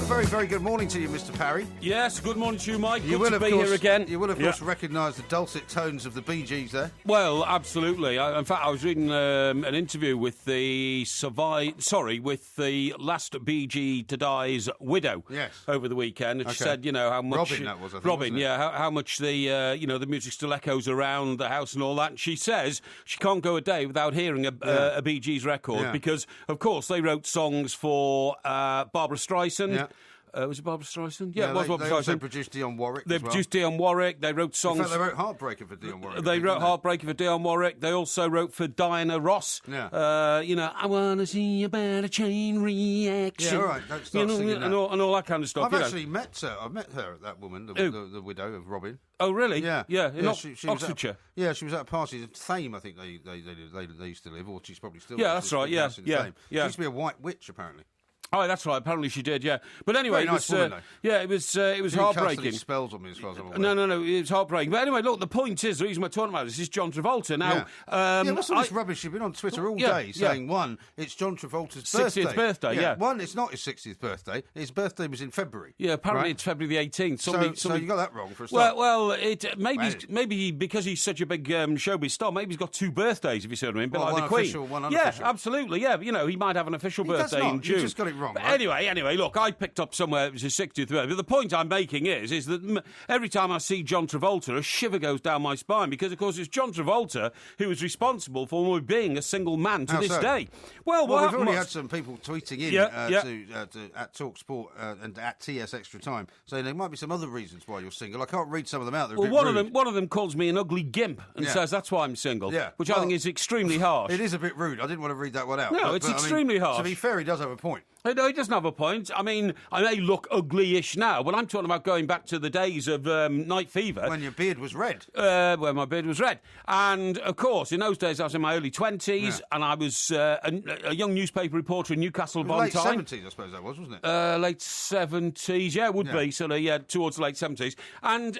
very, very good morning to you, Mr. Parry. Yes, good morning to you, Mike. You Good will, to of be course, here again. You will, of course, recognise the dulcet tones of the Bee Gees there. Well, absolutely. In fact, I was reading an interview with the last Bee Gee to die's widow. Yes. Over the weekend, and she said, you know, how much Robin, that was, I think, Robin, wasn't it? yeah, how much the the music still echoes around the house and all that. And she says she can't go a day without hearing a Bee Gees record because, of course, they wrote songs for Barbara Streisand. Yeah. Was it Barbara Streisand? Yeah, it was Barbara They also Streisand. produced Dionne Warwick. They produced Dionne Warwick. They wrote songs. In fact, they wrote Heartbreaker for Dionne Warwick. They wrote Heartbreaker for Dionne Warwick. They also wrote for Diana Ross. Yeah. I want to see a better chain reaction. Yeah, all right. Don't start singing that. And all that kind of stuff. I've actually met her. I've met her, that woman, the widow of Robin. Oh, really? Yeah. In she Oxfordshire. She was at a party in Thame, I think they used to live, or she's probably still. Yeah, that's right. Yeah. She used to be a white witch, apparently. Oh, that's right. Apparently she did, yeah. But anyway, Very nice woman, though. it was heartbreaking. Spells on me as far as I'm aware. No, it was heartbreaking. But anyway, look, the point is, the reason we're talking about this is John Travolta. Now, what's all this rubbish? You've been on Twitter all day saying, one, it's John Travolta's 60th birthday, yeah. One, it's not his 60th birthday. His birthday was in February. Yeah, apparently it's February the 18th. So you got that wrong for a start. Well, maybe because he's such a big showbiz star, maybe he's got two birthdays, if you see what I mean. But like the Queen. Official, one unofficial. Yeah, absolutely, yeah. You know, he might have an official birthday in June. You just got it wrong, But right? Anyway, look, I picked up somewhere it was his 60th birthday. But the point I'm making is that every time I see John Travolta, a shiver goes down my spine because, of course, it's John Travolta who is responsible for being a single man to this day. Well, we've already had some people tweeting in at TalkSport and at TS Extra Time saying there might be some other reasons why you're single. I can't read some of them out. Well, one of them calls me an ugly gimp and says that's why I'm single, which I think is extremely harsh. It is a bit rude. I didn't want to read that one out. No, it's extremely harsh. To be fair, he does have a point. No, he doesn't have a point. I mean, I may look ugly-ish now, but I'm talking about going back to the days of Night Fever. When your beard was red. When my beard was red. And, of course, in those days I was in my early 20s, and I was a young newspaper reporter in Newcastle upon Tyne. Late 70s, I suppose that was, wasn't it? Late 70s, yeah, it would be. So, towards the late 70s. And,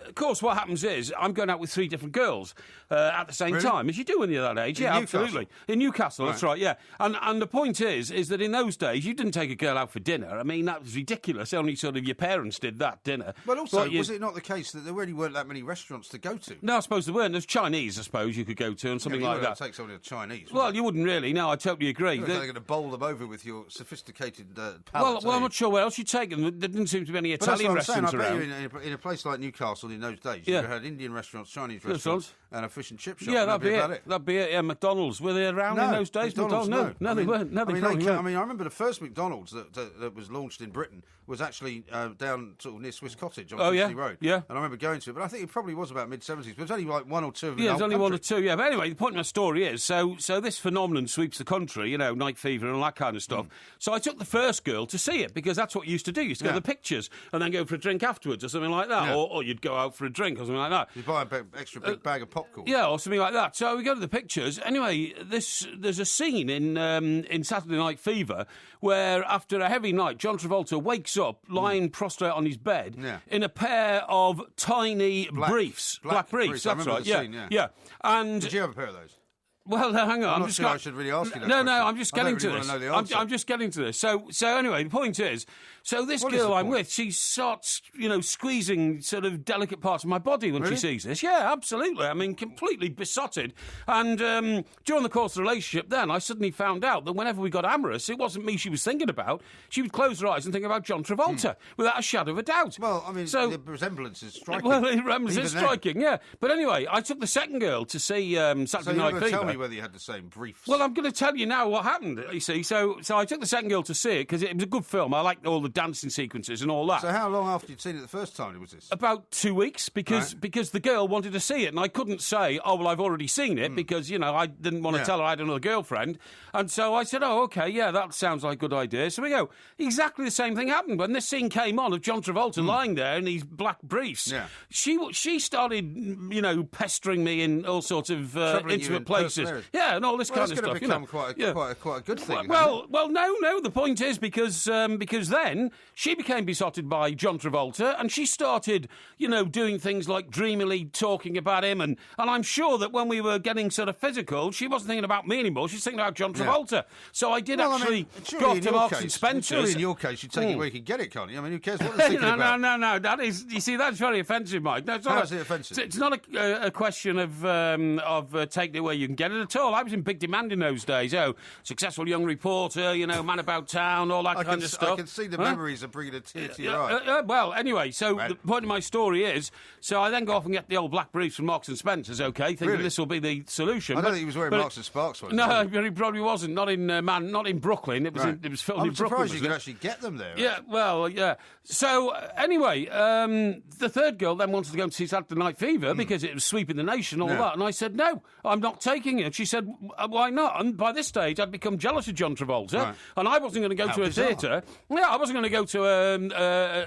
of course, what happens is I'm going out with three different girls at the same time, as you do when you're that age. In Newcastle. Absolutely. In Newcastle, right. That's right, yeah. And the point is that in those days, you didn't take a girl out for dinner. I mean, that was ridiculous. Only sort of your parents did that dinner. But also, was it not the case that there really weren't that many restaurants to go to? No, I suppose there weren't. There's Chinese, I suppose, you could go to and something like that. Take somebody to Chinese. Well, you wouldn't really. No, I totally agree. You're going to bowl them over with your sophisticated palate. Well, I'm not sure where else you'd take them. There didn't seem to be any Italian restaurants around. I bet you in a place like Newcastle in those days, you had Indian restaurants, Chinese restaurants, and a fish and chip shop. Yeah, that'd be it. That'd be it. Yeah, McDonald's. Were they around in those days? McDonald's, no, they weren't. No, they probably weren't. I mean, I remember the first McDonald's that was launched in Britain was actually down sort of near Swiss Cottage on Finchley Road. Yeah. And I remember going to it, but I think it probably was about mid-70s. But there's only like one or two of them. Yeah, there's only one or two, yeah. But anyway, the point of my story is, so this phenomenon sweeps the country, Night Fever and all that kind of stuff. So I took the first girl to see it, because that's what you used to do. You used to go to the pictures and then go for a drink afterwards or something like that. Yeah. Or you'd go out for a drink or something like that. You buy an extra big bag of popcorn. Yeah, or something like that. So we go to the pictures. Anyway, there's a scene in Saturday Night Fever where, after a heavy night, John Travolta wakes up lying prostrate on his bed in a pair of tiny briefs. Black briefs, that's right. Yeah. And did you have a pair of those? Well, hang on. I'm not sure I should really ask you that. No, question. I'm just getting to this. I'm just getting to this. So anyway, the point is, this girl I'm with, she starts, squeezing sort of delicate parts of my body when she sees this. Yeah, absolutely. I mean, completely besotted. And during the course of the relationship, then I suddenly found out that whenever we got amorous, it wasn't me she was thinking about. She would close her eyes and think about John Travolta without a shadow of a doubt. Well, I mean, the resemblance is striking. Well, the resemblance is striking. Yeah. But anyway, I took the second girl to see Saturday Night Fever. Tell me whether you had the same briefs. Well, I'm going to tell you now what happened, you see. So I took the second girl to see it because it was a good film. I liked all the dancing sequences and all that. So how long after you'd seen it the first time was this? About 2 weeks, because the girl wanted to see it, and I couldn't say, oh, well, I've already seen it, because, I didn't want to tell her I had another girlfriend. And so I said, oh, OK, yeah, that sounds like a good idea. So we go. Exactly the same thing happened when this scene came on of John Travolta lying there in these black briefs. Yeah. She started, pestering me in all sorts of intimate places. faces. Yeah, and all this kind of stuff. It's going to become quite a good thing. No. The point is because then she became besotted by John Travolta, and she started, doing things like dreamily talking about him, and I'm sure that when we were getting sort of physical, she wasn't thinking about me anymore. She's thinking about John Travolta. Yeah. So I did go off to Marks and Spencer's. Surely in your case, you take it where you can get it, can't you? I mean, who cares what they're thinking about? No. That's very offensive, Mike. No, How is it offensive? It's not a question of taking it where you can get it at all. I was in big demand in those days. Successful young reporter, man about town, all that kind of stuff. I can see the memories of bringing a tear to your eye. Well, anyway, so the point of my story is, so I then go off and get the old black briefs from Marks and Spencer's, thinking this will be the solution. I don't think he was wearing Marks and Sparks ones. No, he probably wasn't. Not in Brooklyn. It was filmed in Brooklyn. I'm surprised you could actually get them there. Yeah, well, yeah. So, anyway, the third girl then wanted to go and see Saturday Night Fever because it was sweeping the nation and all that. And I said, no, I'm not taking it. She said, why not? And by this stage, I'd become jealous of John Travolta. And I wasn't going to go to a theatre. Yeah, I wasn't going to go to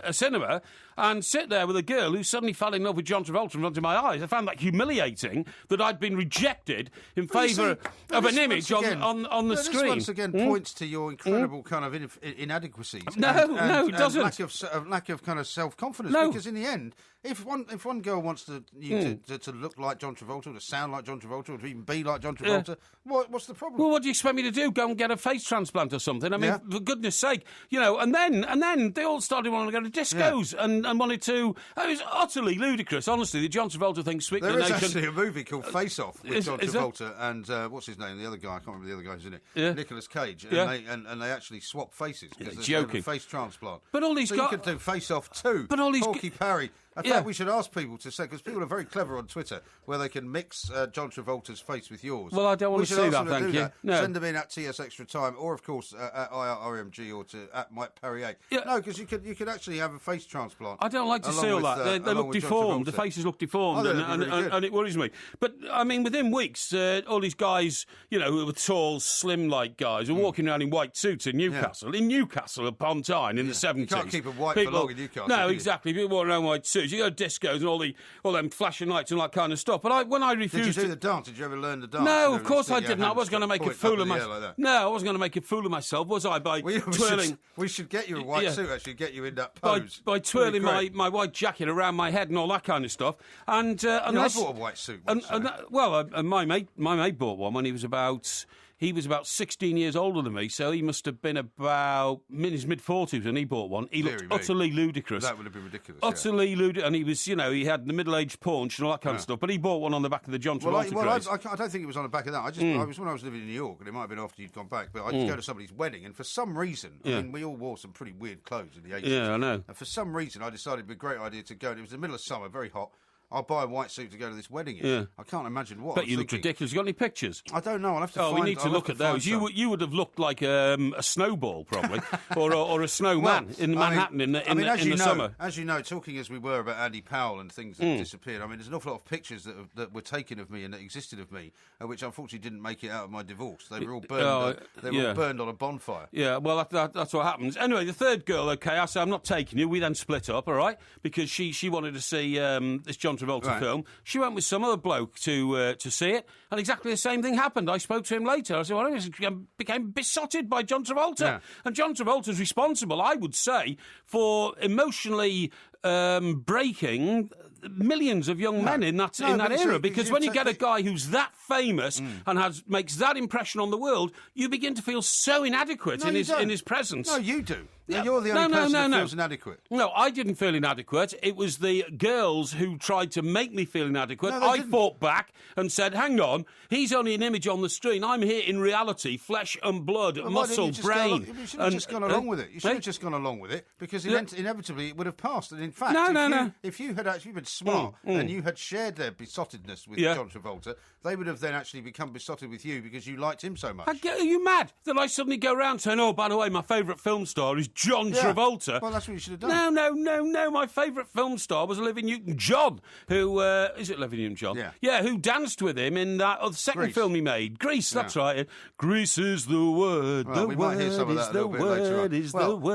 a cinema and sit there with a girl who suddenly fell in love with John Travolta in front of my eyes. I found that humiliating, that I'd been rejected in favour of an image on the screen. This once again points to your incredible kind of inadequacies. No, it doesn't. Lack of kind of self-confidence. No. Because in the end, if one girl wants you to look like John Travolta, or to sound like John Travolta, or to even be like John Travolta, what's the problem? Well, what do you expect me to do? Go and get a face transplant or something? I mean, for goodness sake, and then they all started wanting to go to discos and wanted to. It was utterly ludicrous, honestly. The John Travolta thing swept the nation. There is actually a movie called Face Off with John Travolta and what's his name? The other guy, I can't remember the other guy who's in it. Yeah. Nicolas Cage, and they actually swap faces because they're a face transplant. But all these guys, you could do Face Off too. But all these Porky Parry. In fact, we should ask people to say, because people are very clever on Twitter, where they can mix John Travolta's face with yours. Well, I don't want to see that, thank you. No. Send them in at TS Extra Time, or of course at IRMG or at Mike Perrier. Yeah. No, because you could actually have a face transplant. I don't like to see all that. They look deformed. The faces look deformed, and it worries me. But I mean, within weeks, all these guys, who were tall, slim-like guys, were walking around in white suits in Newcastle. In Newcastle upon Tyne in the 70s. You can't keep them white for long in Newcastle. No, exactly. People walking around in white suits. You go to discos and all them flashing lights and all that kind of stuff. But when I refused, did you do the dance? Did you ever learn the dance? No, of course I didn't. I was going to make a fool of myself. No, I wasn't going to make a fool of myself, was I? By twirling. We should get you a white suit. Actually, get you in that pose by twirling my white jacket around my head and all that kind of stuff. I bought a white suit. My mate bought one when he was about 16 years older than me, so he must have been about in his mid-40s when he bought one. He looked utterly ludicrous. That would have been ridiculous. Utterly ludicrous. And he was, he had the middle-aged paunch and all that kind of stuff, but he bought one on the back of the John Travolta craze. I don't think it was on the back of that. I was when I was living in New York, and it might have been after you'd gone back, but I just go to somebody's wedding, and for some reason, I mean, we all wore some pretty weird clothes in the 80s. Yeah, I know. And for some reason, I decided it'd be a great idea to go, and it was the middle of summer, very hot. I'll buy a white suit to go to this wedding in. Yeah. I can't imagine what. But you looked ridiculous. You got any pictures? I don't know. I'll have to find. We need to look at those. You would have looked like a snowball, probably, or a snowman in Manhattan in the summer. As you know, talking as we were about Andy Powell and things that disappeared, I mean, there's an awful lot of pictures that were taken of me and that existed of me, which unfortunately didn't make it out of my divorce. They were all burned. They were all burned on a bonfire. Yeah, well, that's what happens. Anyway, the third girl, I said, I'm not taking you. We then split up, all right, because she wanted to see this John Travolta film. She went with some other bloke to see it, and exactly the same thing happened. I spoke to him later. I said, well, I became besotted by John Travolta. Yeah. And John Travolta's responsible, I would say, for emotionally breaking millions of young men in that era. Because when you get a guy who's that famous and makes that impression on the world, you begin to feel so inadequate in his presence. No, you do. Yeah. You're the only person that feels inadequate. No, I didn't feel inadequate. It was the girls who tried to make me feel inadequate. I fought back and said, hang on, he's only an image on the screen. I'm here in reality, flesh and blood, muscle, brain. You should have just gone along with it. You should have just gone along with it, because inevitably it would have passed. And in fact, if you had actually been smart and you had shared their besottedness with John Travolta, they would have then actually become besotted with you because you liked him so much. Are you mad that I suddenly go around saying, oh, by the way, my favourite film star is John Travolta? Well, that's what you should have done. No. My favourite film star was Olivia Newton-John, who... is it Olivia Newton-John? Yeah, who danced with him in that second film he made, Grease, that's right. Grease is the word, we might hear some of that a little bit later on.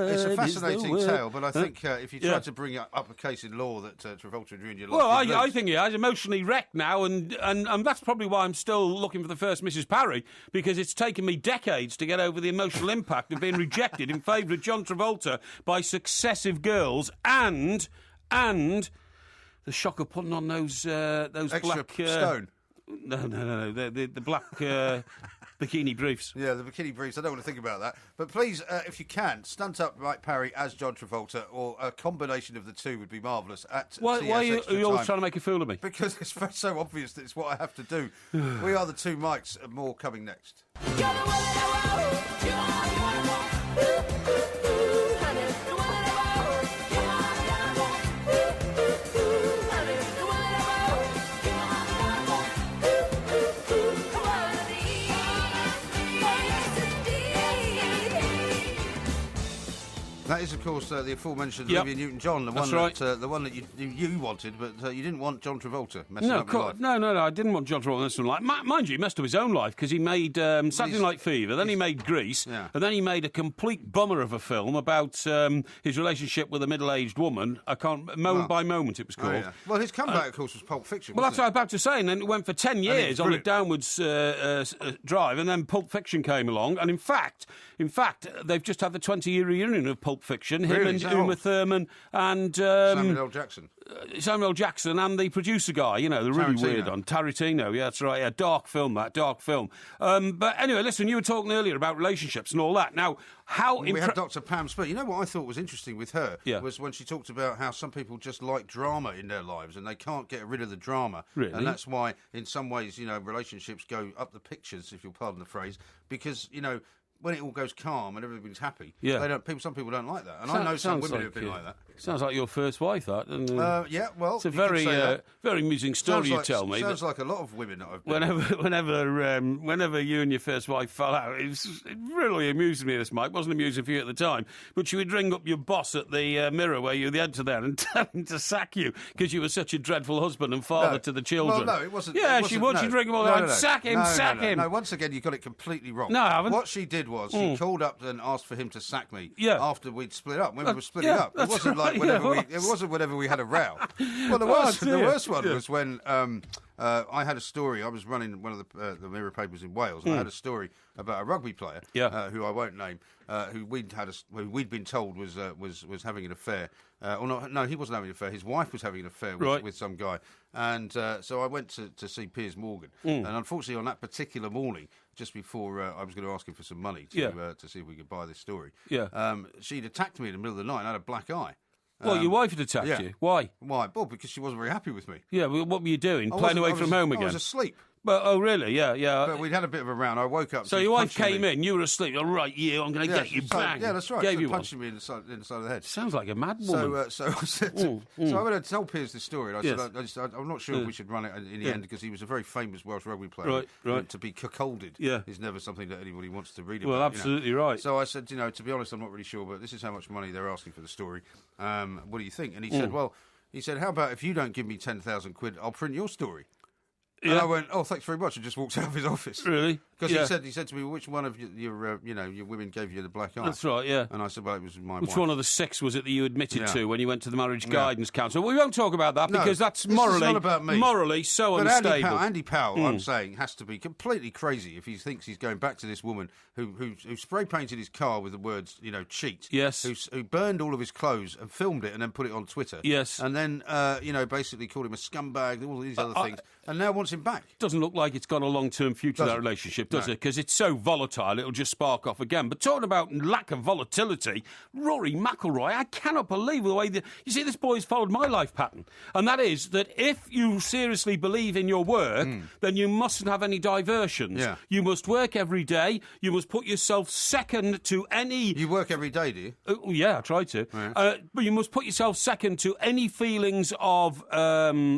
It's a fascinating tale, but I think if you try to bring it up a case in law that Travolta and Junior. Well, I think he is emotionally wrecked now, and that's probably why I'm still looking for the first Mrs. Parry, because it's taken me decades to get over the emotional impact of being rejected in favour of John Travolta by successive girls, and the shock of putting on those extra black stone. No, the black bikini briefs. Yeah, the bikini briefs. I don't want to think about that. But please, if you can, stunt up Mike Parry as John Travolta, or a combination of the two would be marvellous. Why are you all trying to make a fool of me? Because it's so obvious that it's what I have to do. We are the two Mikes, and more coming next. That is, of course, the aforementioned Olivia Newton-John, the one that you wanted, but you didn't want John Travolta messing up your life. No, I didn't want John Travolta messing up my life. Mind you, he messed up his own life, because he made Saturday Night Fever, then he made Grease, and then he made a complete bummer of a film about his relationship with a middle-aged woman. Moment by Moment, it was called. Oh, yeah. Well, his comeback, of course, was Pulp Fiction. Well, that's what I was about to say, and then it went for 10 years on a downwards drive, and then Pulp Fiction came along, and in fact, they've just had the 20-year reunion of Pulp Fiction. Him and Uma Thurman and Samuel L. Jackson. Samuel Jackson and the producer guy, the really weird one. Tarantino, yeah, that's right. Yeah, dark film. But anyway, listen, you were talking earlier about relationships and all that. Now, we had Dr. Pam Spur. You know what I thought was interesting with her was when she talked about how some people just like drama in their lives and they can't get rid of the drama. Really? And that's why, in some ways, relationships go up the pictures, if you'll pardon the phrase, because, when it all goes calm and everybody's happy, some people don't like that. And I know some women who've been like that. Sounds like your first wife, that. Yeah, well, it's a very amusing story you tell me. Sounds like a lot of women that I've been whenever you and your first wife fell out, it really amused me, this, Mike. It wasn't amusing for you at the time, but you would ring up your boss at the Mirror where you enter there and tell him to sack you because you were such a dreadful husband and father to the children. Well, no, it wasn't. Yeah, she would. She'd ring him all the time. Sack him. No, once again, you got it completely wrong. No, I haven't. What she did was she called up and asked for him to sack me after we'd split up. When we were splitting up, it wasn't like it wasn't whenever we had a row. Well, the worst one was when I had a story. I was running one of the Mirror papers in Wales, and I had a story about a rugby player who I won't name, who we'd been told was having an affair. No, he wasn't having an affair. His wife was having an affair with some guy, and so I went to see Piers Morgan, and unfortunately on that particular morning, just before I was going to ask him for some money to see if we could buy this story, she'd attacked me in the middle of the night and had a black eye. Well, your wife had attacked you. Why? Why? Well, because she wasn't very happy with me. Yeah, well, what were you doing? Playing away from home again? I was asleep. But, oh, really? Yeah. But we'd had a bit of a round. I woke up. So your wife came in, you were asleep. All right, I'm going to get you, bang. Yeah, that's right. Gave you punching me in the side of the head. Sounds like a mad woman. So I said so I went to tell Piers this story. And I said, I'm not sure if we should run it in the end, because he was a very famous Welsh rugby player. Right. To be cuckolded is never something that anybody wants to read about. Well, absolutely right. So I said, to be honest, I'm not really sure, but this is how much money they're asking for the story. What do you think? And he said, how about if you don't give me 10,000 quid, I'll print your story. And I went, oh, thanks very much, and just walked out of his office. Really? Because he said to me, which one of your women gave you the black eye? That's right, yeah. And I said, well, it was my wife. Which one of the 6 was it that you admitted to when you went to the Marriage Guidance Council? Well, we won't talk about that because that's morally, not about me. Morally so unstable. Andy Powell, I'm saying, has to be completely crazy if he thinks he's going back to this woman who spray painted his car with the words, cheat. Yes. Who burned all of his clothes and filmed it and then put it on Twitter. Yes. And then, basically called him a scumbag, all these other things, and now wants him back. Doesn't look like it's got a long-term future, that relationship, does it? Because it's so volatile, it'll just spark off again. But talking about lack of volatility, Rory McIlroy, I cannot believe the way that... You see, this boy's followed my life pattern. And that is that if you seriously believe in your work, then you mustn't have any diversions. Yeah. You must work every day. You must put yourself second to any... You work every day, do you? Yeah, I try to. Right. But you must put yourself second to any feelings of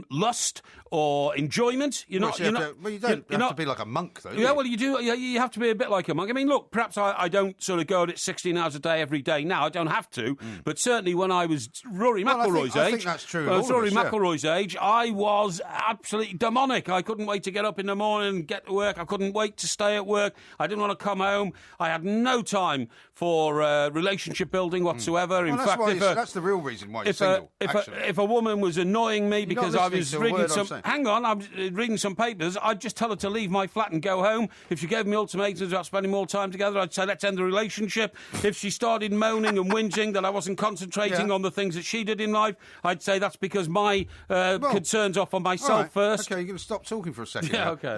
lust or enjoyment. You don't have to be like a monk, though. Yeah, well, you do. You have to be a bit like a monk. I mean, look, perhaps I don't sort of go at it 16 hours a day every day now. I don't have to. But certainly when I was Rory McIlroy's age... I think that's true. Rory McIlroy's age, I was absolutely demonic. I couldn't wait to get up in the morning and get to work. I couldn't wait to stay at work. I didn't want to come home. I had no time for relationship building whatsoever. In fact, that's the real reason why you're single. If a woman was annoying me because I was reading I was reading some papers, I'd just tell her to leave my flat and go home. If she gave me ultimatums about spending more time together, I'd say, let's end the relationship. If she started moaning and whinging that I wasn't concentrating on the things that she did in life, I'd say that's because my concerns are for myself first. Okay, you're going to stop talking for a second. Yeah, okay.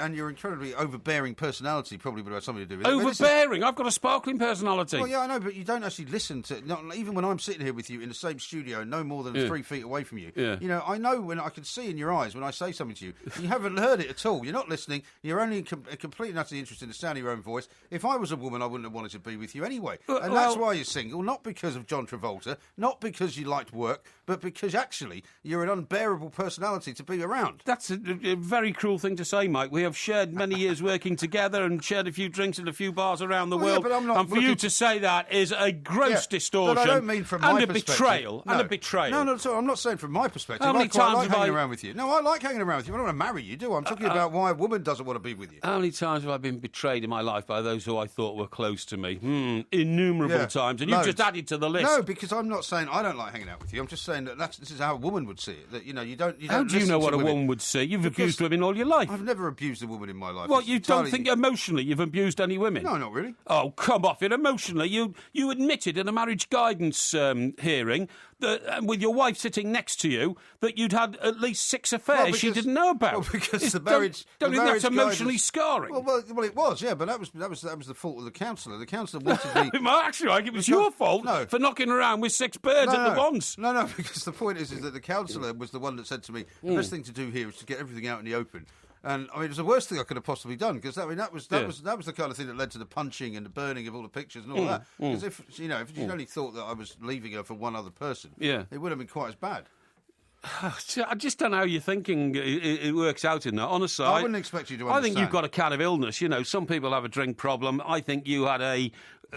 And your incredibly overbearing personality probably would have something to do with it. Overbearing? I've got a sparkling personality. Well, yeah, I know, but you don't actually listen to... even when I'm sitting here with you in the same studio, no more than 3 feet away from you, you know, I know when I can see in your eyes when I say something to you, you haven't heard it at all. You're not listening. You're only completely and utterly interested in the sound of your own voice. If I was a woman, I wouldn't have wanted to be with you anyway. And that's why you're single, not because of John Travolta, not because you liked work, but because actually you're an unbearable personality to be around. That's a very cruel thing to say, Mike. We have shared many years working together and shared a few drinks in a few bars around the world. Yeah, and for you to say that is a gross distortion. But I don't mean from my perspective. Betrayal. No. And a betrayal. No, I'm not saying from my perspective. How many times I like hanging around with you. No, I like hanging around with you. I don't want to marry you, do I? I'm talking about why a woman doesn't want to be with you. How many times have I been betrayed in my life by those who I thought were close to me? Innumerable times. And you've just added to the list. No, because I'm not saying I don't like hanging out with you. I'm just saying that this is how a woman would see it. That, you know, you don't How do you know what a woman would see? You've abused women all your life. I've never abused a woman in my life. Well, you don't think emotionally you've abused any women? No, not really. Oh, come off it. Emotionally, you admitted in a marriage guidance hearing that with your wife sitting next to you that you'd had at least 6 affairs she didn't know about. Well, because the marriage... Don't you think that's emotionally scarring? Well, it was, yeah, but that was the fault of the counsellor. The counsellor wanted me... Well, actually, it was your fault for knocking around with 6 birds at the once. No, because the point is that the counsellor was the one that said to me, the best thing to do here is to get everything out in the open. And I mean, it was the worst thing I could have possibly done because that was the kind of thing that led to the punching and the burning of all the pictures and all that. Because if she'd only thought that I was leaving her for one other person, it would have been quite as bad. I just don't know how you're thinking it works out in that. Honestly, I wouldn't expect you to understand. I think you've got a kind of illness. You know, some people have a drink problem. I think you had a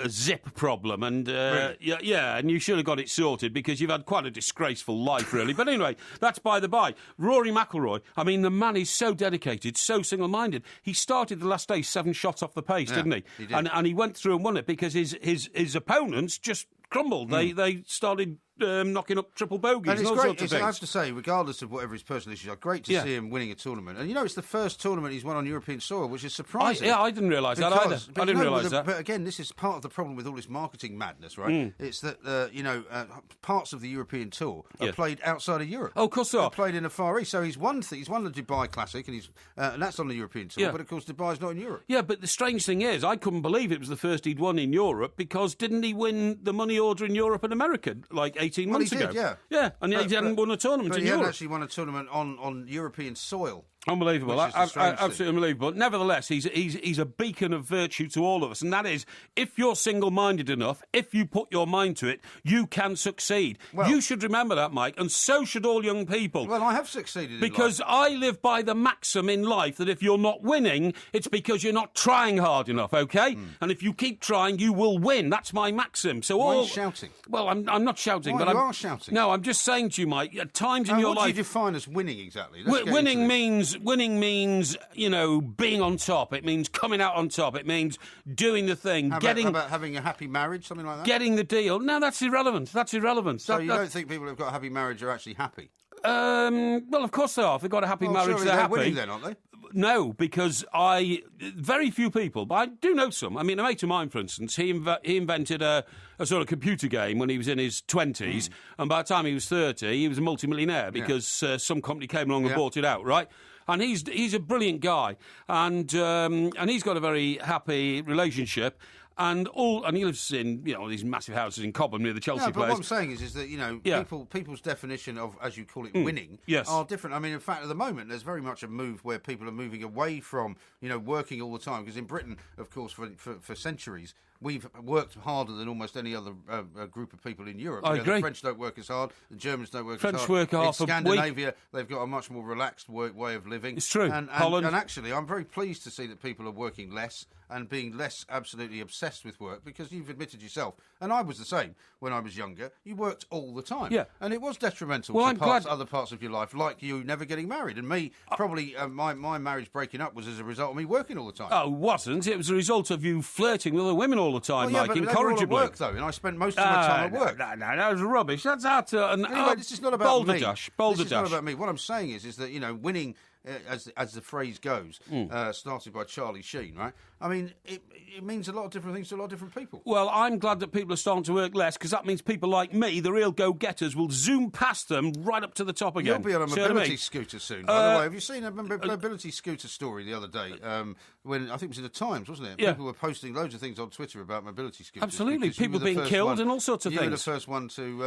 zip problem, and really? and you should have got it sorted because you've had quite a disgraceful life, really. But anyway, that's by the by. Rory McIlroy, I mean, the man is so dedicated, so single-minded. He started the last day 7 shots off the pace, didn't he? He did. And he went through and won it because his opponents just crumbled. They started knocking up triple bogeys and all sorts of things. I have to say, regardless of whatever his personal issues are, great to see him winning a tournament. And, you know, it's the first tournament he's won on European soil, which is surprising. I didn't realise that either. I didn't realise that. But, again, this is part of the problem with all this marketing madness, right? It's that, parts of the European tour are played outside of Europe. Oh, of course they are. They're played in the Far East. So he's won the Dubai Classic, and that's on the European tour. But, of course, Dubai's not in Europe. Yeah, but the strange thing is, I couldn't believe it was the first he'd won in Europe because didn't he win the money order in Europe and America like 18 months ago? Yeah, and he hadn't won a tournament in Europe. He hadn't actually won a tournament on European soil. Unbelievable. Absolutely unbelievable. Nevertheless, he's a beacon of virtue to all of us, and that is, if you're single-minded enough, if you put your mind to it, you can succeed. Well, you should remember that, Mike, and so should all young people. Well, I have succeeded because in I life. live by the maxim in life that if you're not winning, it's because you're not trying hard enough, OK? And if you keep trying, you will win. That's my maxim. So why are you shouting? Well, I'm not shouting. Why, but you are shouting. No, I'm just saying to you, Mike, at times in your life... What do you define as winning, exactly? Winning means, you know, being on top. It means coming out on top. It means doing the thing. How about having a happy marriage, something like that? Getting the deal. No, that's irrelevant. So you don't think people who've got a happy marriage are actually happy? Well, of course they are. If they've got a happy marriage, they're happy. Winning then, aren't they? No, because very few people, but I do know some. I mean, a mate of mine, for instance, he invented a sort of computer game when he was in his 20s, and by the time he was 30, he was a multimillionaire because some company came along and bought it out, right? And he's a brilliant guy, and he's got a very happy relationship. And he lives in these massive houses in Cobham near the Chelsea place. But what I'm saying is that people's definition of, as you call it, winning are different. I mean, in fact, at the moment, there's very much a move where people are moving away from working all the time, because in Britain, of course, for centuries, we've worked harder than almost any other group of people in Europe. I agree. The French don't work as hard. The Germans don't work French as hard. work half in Scandinavia, they've got a much more relaxed way of living. It's true. And actually, I'm very pleased to see that people are working less and being less absolutely obsessed with work, because you've admitted yourself, and I was the same when I was younger, you worked all the time. Yeah. And it was detrimental to other parts of your life, like you never getting married. And me, probably my marriage breaking up was as a result of me working all the time. Oh, it wasn't. It was a result of you flirting with other women all the time, Mike, incorrigibly. But work, though, and I spent most of my time at work. No, that was rubbish. That's anyway, this is not about me. Boulder This is not about me. What I'm saying is that, winning, as the phrase goes, started by Charlie Sheen, right? I mean, it means a lot of different things to a lot of different people. Well, I'm glad that people are starting to work less, because that means people like me, the real go-getters, will zoom past them right up to the top again. You'll be on a mobility scooter soon, by the way. Have you seen a mobility scooter story the other day? When I think it was in the Times, wasn't it? Yeah. People were posting loads of things on Twitter about mobility scooters. Absolutely. People being killed and all sorts of things. You were the first one to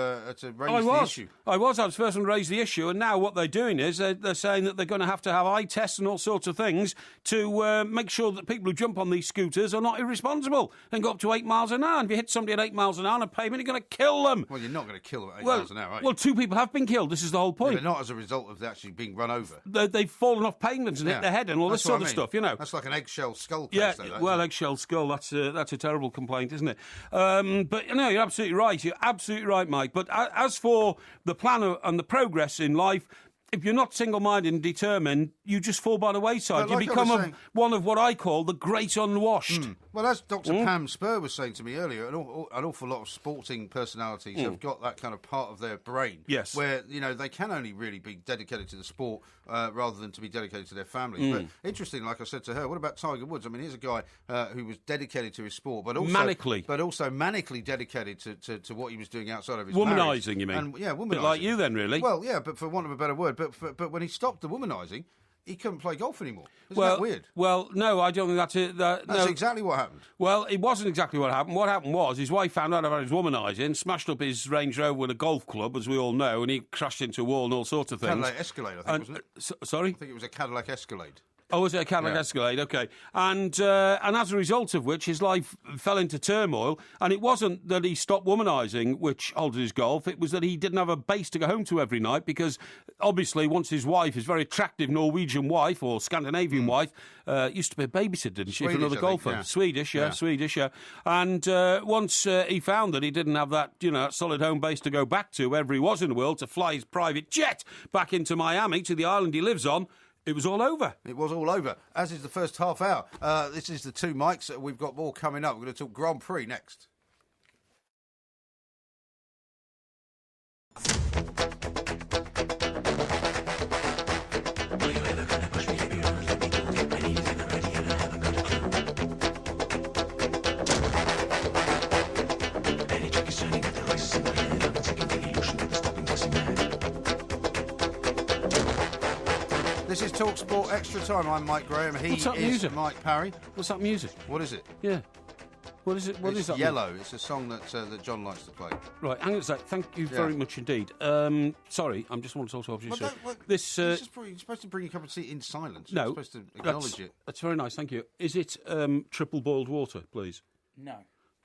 raise the issue. I was the first one to raise the issue, and now what they're doing is they're saying that they're going to have eye tests and all sorts of things to make sure that people who jump on these scooters are not irresponsible and go up to 8 miles an hour. And if you hit somebody at 8 miles an hour on a pavement, you're going to kill them. Well, you're not going to kill them at 8 miles an hour, are you? Well, 2 people have been killed. This is the whole point. Yeah, but not as a result of actually being run over. They've fallen off pavements and hit their head and all this sort of stuff, That's like an eggshell skull case. Eggshell skull, that's a terrible complaint, isn't it? But, you're absolutely right. You're absolutely right, Mike. But as for the plan and the progress in life, if you're not single-minded and determined, you just fall by the wayside. You become one of what I call the great unwashed. Well, as Dr. Pam Spur was saying to me earlier, an awful lot of sporting personalities have got that kind of part of their brain where, they can only really be dedicated to the sport rather than to be dedicated to their family. But interesting, like I said to her, what about Tiger Woods? I mean, here's a guy who was dedicated to his sport, but also manically dedicated to what he was doing outside of his marriage. Womanising, you mean? And, womanising. A bit like you then, really. Well, yeah, but for want of a better word. But when he stopped the womanising, he couldn't play golf anymore. Isn't that weird? Well, no, I don't think that's it. That's exactly what happened. Well, it wasn't exactly what happened. What happened was his wife found out about his womanising, smashed up his Range Rover with a golf club, as we all know, and he crashed into a wall and all sorts of things. Cadillac Escalade, I think, wasn't it? Sorry? I think it was a Cadillac Escalade. Oh, was it a Cadillac Escalade? Okay. And as a result of which, his life fell into turmoil. And it wasn't that he stopped womanising, which halted his golf. It was that he didn't have a base to go home to every night, because obviously once his wife, his very attractive Norwegian wife or Scandinavian wife, used to be a babysitter, didn't she, for another golfer? Swedish. And once he found that he didn't have that, solid home base to go back to wherever he was in the world to fly his private jet back into Miami, to the island he lives on, it was all over. It was all over, as is the first half hour. This is the two mics. We've got more coming up. We're going to talk Grand Prix next. This is TalkSport Extra Time. I'm Mike Graham. He is music? Mike Parry. What's that music? What is it? Yeah. What is it? It's Yellow. It's a song that John likes to play. Right, hang on a sec. Thank you very much indeed. Sorry, I just want to talk to you. This you're supposed to bring a cup of tea in silence. No, you're supposed to acknowledge it. That's very nice, thank you. Is it triple boiled water, please? No.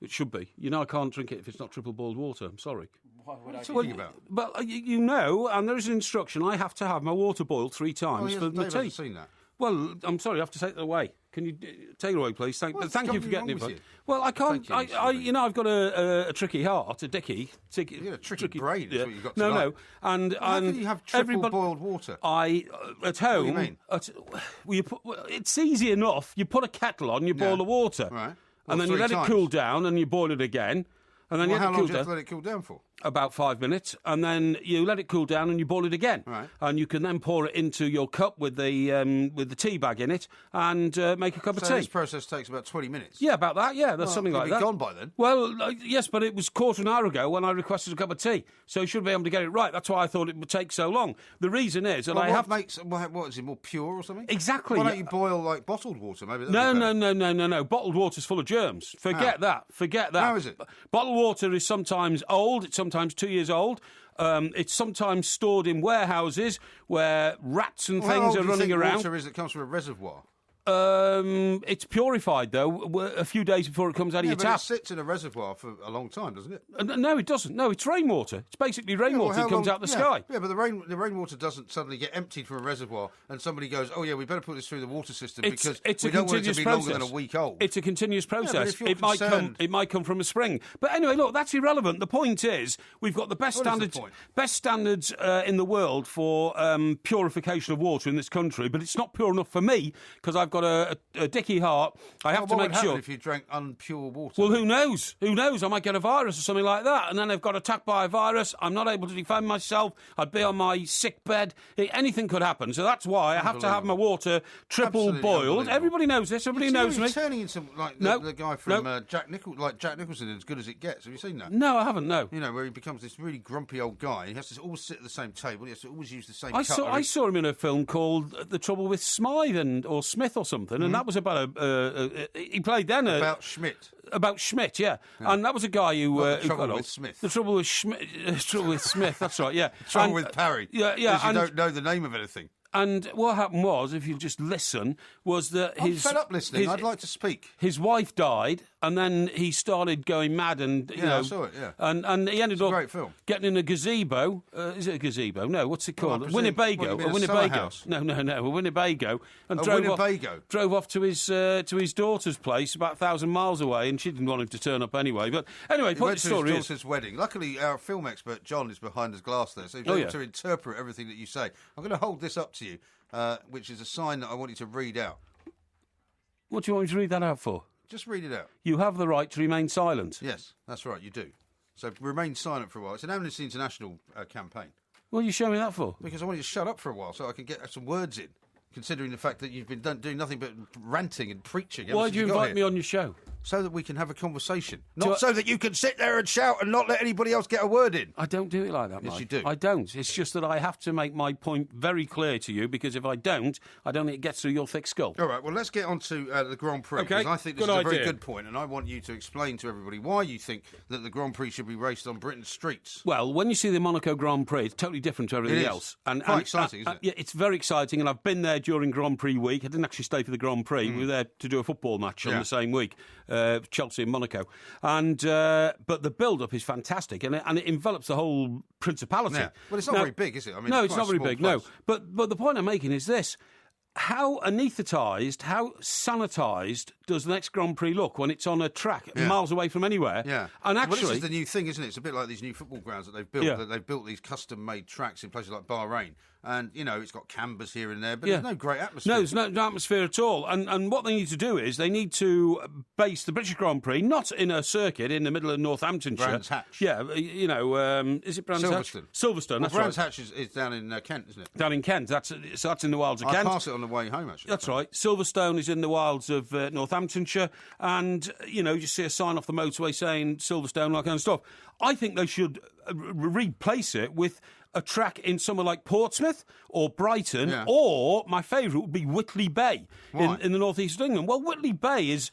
It should be. I can't drink it if it's not triple boiled water. I'm sorry. What are you talking about? But and there is an instruction. I have to have my water boiled 3 times for the tea. I've seen that. Well, I'm sorry, I have to take it away. Can you take it away, please? Thank you for getting it. Well, I can't. I've got a tricky heart, a dicky. A tricky brain. Is what you've got tonight. No. And how can you have triple boiled water? At home. What do you mean? It's easy enough. You put a kettle on, you boil the water, right? And then you let it cool down, and you boil it again. And then how long do you have to let it cool down for? About 5 minutes, and then you let it cool down and you boil it again. Right. And you can then pour it into your cup with the tea bag in it and make a cup of tea. So this process takes about 20 minutes? Yeah, about that, yeah. That's something like that. It'll be gone by then? Well, yes, but it was quarter of an hour ago when I requested a cup of tea, so you should be able to get it right. That's why I thought it would take so long. The reason is that what is it, more pure or something? Exactly. Why don't you boil, like, bottled water? Maybe No. Bottled water's full of germs. Forget that. How is it? Bottled water is sometimes old. It's sometimes 2 years old. It's sometimes stored in warehouses where rats and things are running around. Water is that comes from a reservoir? It's purified, though, a few days before it comes out of your tap. It sits in a reservoir for a long time, doesn't it? No, it doesn't. No, it's rainwater. It's basically rainwater that comes out the sky. Yeah, but the rainwater doesn't suddenly get emptied from a reservoir and somebody goes, oh, yeah, we better put this through the water system because we don't want it to be longer than a week old. It's a continuous process. It might come from a spring. But anyway, look, that's irrelevant. The point is we've got the best standards in the world for purification of water in this country, but it's not pure enough for me because I've got a dicky heart. I have to make sure. What would happen if you drank unpure water? Well, who knows? Who knows? I might get a virus or something like that, and then I've got attacked by a virus. I'm not able to defend myself. I'd be on my sick bed. Anything could happen. So that's why I have to have my water triple boiled. Everybody knows this. Everybody knows me. You're turning into like the guy from Jack Nicholson in As Good as It Gets. Have you seen that? No, I haven't. No. You know, where he becomes this really grumpy old guy. He has to always sit at the same table. He has to always use the same. I saw him in a film called The Trouble with Smythe or Smith or something. And that was about he played then about Schmidt. About Schmidt, yeah. And that was a guy who the trouble with Smith. The trouble with trouble with Smith. That's right, yeah. Trouble with Parry. Yeah. You don't know the name of anything. And what happened was, if you just listen, was that I'm fed up listening. I'd like to speak. His wife died, and then he started going mad, and I saw it. Yeah, and he ended up great film. Getting in a gazebo. Is it a gazebo? No, what's it called? Winnebago. A Winnebago. No, a Winnebago. And drove off to his daughter's place about 1,000 miles away, and she didn't want him to turn up anyway. But anyway, went to his daughter's wedding. Luckily, our film expert John is behind his glass there, so he's able to interpret everything that you say. I'm going to hold this up to you, which is a sign that I want you to read out. What do you want me to read that out for? Just read it out. You have the right to remain silent. Yes, that's right, you do. So remain silent for a while. It's an Amnesty International campaign. What are you showing me that for? Because I want you to shut up for a while so I can get some words in, considering the fact that you've been doing nothing but ranting and preaching. Why do you invite me on your show? So that we can have a conversation. Not so that you can sit there and shout and not let anybody else get a word in. I don't do it like that, Mike. Yes, you do. I don't. It's just that I have to make my point very clear to you, because if I don't think it gets through your thick skull. All right, well, let's get on to the Grand Prix. Okay. Because I think this is a very good point, and I want you to explain to everybody why you think that the Grand Prix should be raced on Britain's streets. Well, when you see the Monaco Grand Prix, it's totally different to everything else. Quite exciting, isn't it? Yeah, it's very exciting, and I've been there during Grand Prix week. I didn't actually stay for the Grand Prix. We were there to do a football match on the same week, Chelsea and Monaco. And but the build-up is fantastic, and it envelops the whole principality. Yeah. Well, it's not very big, is it? I mean, no, it's not very big, place. no. But the point I'm making is this. How anaesthetised, how sanitised does the next Grand Prix look when it's on a track miles away from anywhere? Yeah. And actually, this is the new thing, isn't it? It's a bit like these new football grounds that they've built. Yeah. That they've built these custom-made tracks in places like Bahrain. And, you know, it's got canvas here and there, but there's no great atmosphere. No, there's no atmosphere at all. And what they need to do is they need to base the British Grand Prix not in a circuit in the middle of Northamptonshire. Brands Hatch. Yeah, you know, is it Brands Hatch? Silverstone, that's Brands Hatch is down in Kent, isn't it? Down in Kent. That's in the wilds of Kent. I pass it on the way home, actually. That's right. Silverstone is in the wilds of Northamptonshire. And, you know, you see a sign off the motorway saying Silverstone, all that kind of stuff. I think they should replace it with a track in somewhere like Portsmouth or Brighton, or my favourite would be Whitley Bay in the northeast of England. Well, Whitley Bay is,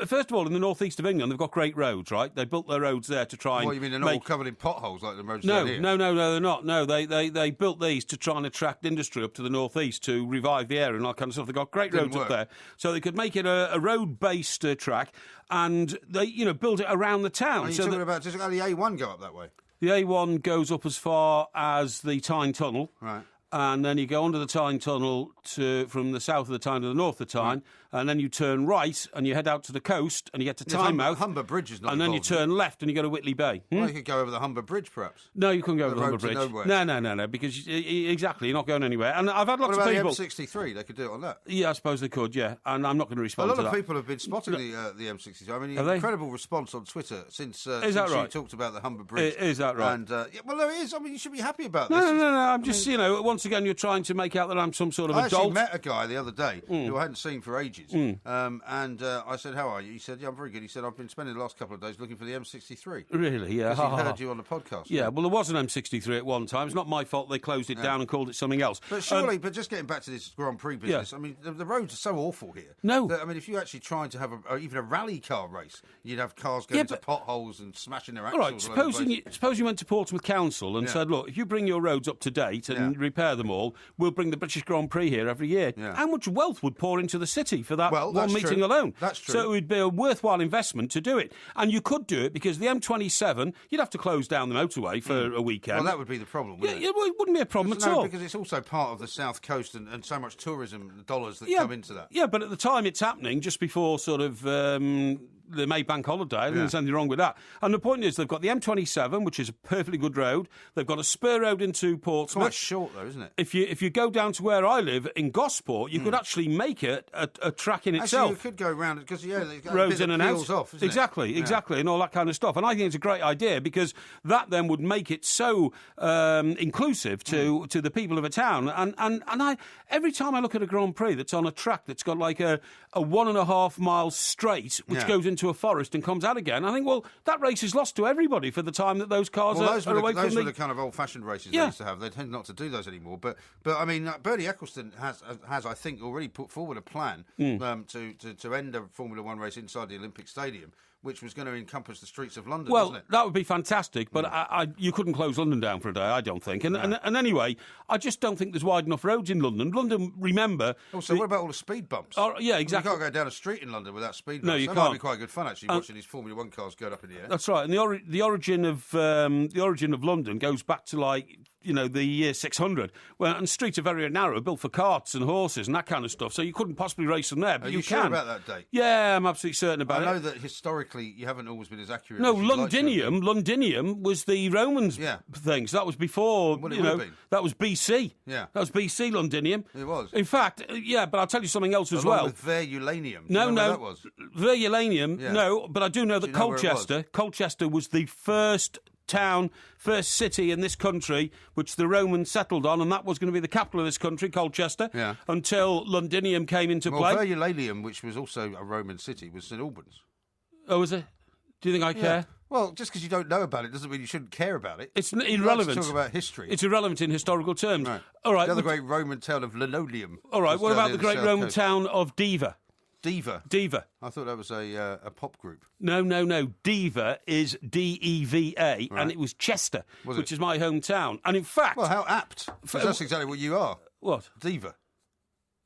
first of all, in the northeast of England, they've got great roads, right? They built their roads there to try and... What, you mean they're not all covered in potholes like the roads down here? No, they're not. No, they built these to try and attract industry up to the northeast to revive the area and all that kind of stuff. They've got great roads up there. So they could make it a road-based track, and they, you know, build it around the town. Are you talking about just how the A1 go up that way? The A1 goes up as far as the Tyne Tunnel. Right. And then you go under the Tyne Tunnel from the south of the Tyne to the north of the Tyne, and then you turn right and you head out to the coast and you get to Tynemouth. Humber Bridge is not and then you turn left and you go to Whitley Bay. Well, you could go over the Humber Bridge, perhaps. No, you couldn't go over the Humber Bridge. No, because exactly, you're not going anywhere. And I've had lots of people. What about the M63? They could do it on that. Yeah, I suppose they could. Yeah, and I'm not going to respond to that. A lot of people have been spotting the M63. I mean, incredible response on Twitter since you talked about the Humber Bridge. Is that right? And well, there is. I mean, you should be happy about this. No. I'm just, once again, you're trying to make out that I'm some sort of adult. I actually met a guy the other day who I hadn't seen for ages, and I said, "How are you?" He said, "Yeah, I'm very good." He said, "I've been spending the last couple of days looking for the M63." Really? Yeah. Because he heard you on the podcast. Yeah. Well, there was an M63 at one time. It's not my fault they closed it down and called it something else. But surely, but just getting back to this Grand Prix business, I mean, the roads are so awful here. No. I mean, if you actually tried to have even a rally car race, you'd have cars going into potholes and smashing their axles. All right. Suppose you went to Portsmouth Council and said, "Look, if you bring your roads up to date and repair them all, we'll bring the British Grand Prix here every year." Yeah. How much wealth would pour into the city for that one meeting alone? That's true. So it would be a worthwhile investment to do it. And you could do it because the M27, you'd have to close down the motorway for a weekend. Well, that would be the problem, wouldn't it? It wouldn't be a problem at all. Because it's also part of the South Coast and so much tourism dollars that come into that. Yeah, but at the time it's happening, just before sort of the May bank holiday. I don't think there's anything wrong with that. And the point is, they've got the M27, which is a perfectly good road. They've got a spur road into Portsmouth. It's quite short, though, isn't it? If you go down to where I live in Gosport, you could actually make it a track in itself. Actually, you could go around it because roads in and out. Off, exactly, and all that kind of stuff. And I think it's a great idea because that then would make it so inclusive to the people of a town. And I every time I look at a Grand Prix that's on a track that's got like a 1.5 mile straight, which goes into a forest and comes out again, I think, well, that race is lost to everybody for the time that those cars are away from the... Those were the kind of old-fashioned races they used to have. They tend not to do those anymore. But I mean, Bernie Ecclestone has, I think, already put forward a plan to end a Formula One race inside the Olympic Stadium, which was going to encompass the streets of London, wasn't it? That would be fantastic, but you couldn't close London down for a day, I don't think. And anyway, I just don't think there's wide enough roads in London. London, remember... Also, what about all the speed bumps? Yeah, exactly. You can't go down a street in London without speed bumps. No, you can't. That might be quite good fun, actually, watching these Formula One cars going up in the air. That's right. And the origin of London goes back to, like, the year 600. And streets are very narrow, built for carts and horses and that kind of stuff, so you couldn't possibly race them there, but you can. Are you sure about that date? Yeah, I'm absolutely certain about it. I know that historically you haven't always been as accurate. No, Londinium was the Romans thing, so that was before, that was BC. Yeah. That was BC Londinium. It was. In fact, but I'll tell you something else as well. With Verulanium. No, that was? Verulanium, no, but I do know that Colchester was the first city in this country which the Romans settled on, and that was going to be the capital of this country, Colchester, until Londinium came into play. Verulanium, which was also a Roman city, was St Albans. Oh, is it? Do you think I care? Well, just because you don't know about it doesn't mean you shouldn't care about it. It's irrelevant. Like to talk about history. It's irrelevant in historical terms. Right. All right. The other great Roman town of Linoleum. All right. What about the great Roman town of Diva? Diva. I thought that was a pop group. No. Diva is D-E-V-A, and it was Chester, which is my hometown. And in fact... Well, how apt. That's exactly what you are. What? Diva.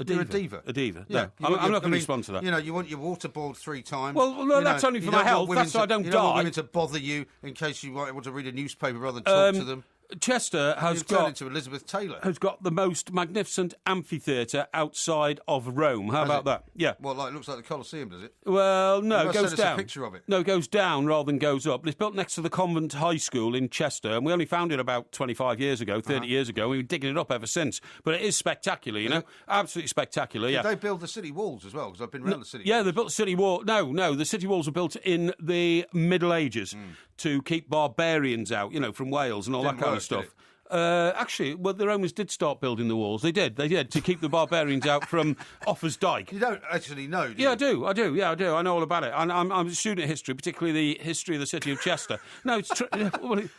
You're a diva. A diva. Yeah. No, I'm not going to respond to that. You want your waterboard 3 times. Well, that's only for my health. That's so I don't die. You don't want women to bother you in case you want to read a newspaper rather than talk to them. Chester has into Elizabeth Taylor. Has got the most magnificent amphitheatre outside of Rome. How about that? Yeah. Well, it looks like the Colosseum, does it? Well, no, it goes down. A picture of it. No, it goes down rather than goes up. It's built next to the Convent High School in Chester, and we only found it about 25 years ago, 30 years ago. We've been digging it up ever since. But it is spectacular, absolutely spectacular. Did they build the city walls as well? Because I've been around the city. Yeah, they built the city wall. No, the city walls were built in the Middle Ages to keep barbarians out, from Wales and all that kind of stuff. Actually, the Romans did start building the walls. They did, to keep the barbarians out from Offa's Dyke. You don't actually know, do you? I do. Yeah, I do. I know all about it. I'm a student of history, particularly the history of the city of Chester. No, it's true.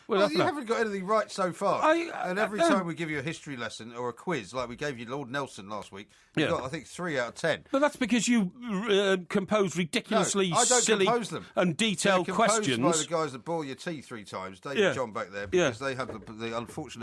Well, you haven't got anything right so far. And every time we give you a history lesson or a quiz, like we gave you Lord Nelson last week, you got, I think, 3 out of 10. But that's because you compose ridiculously silly and detailed questions. By the guys that boil your tea 3 times, David and John back there, because they have the unfortunate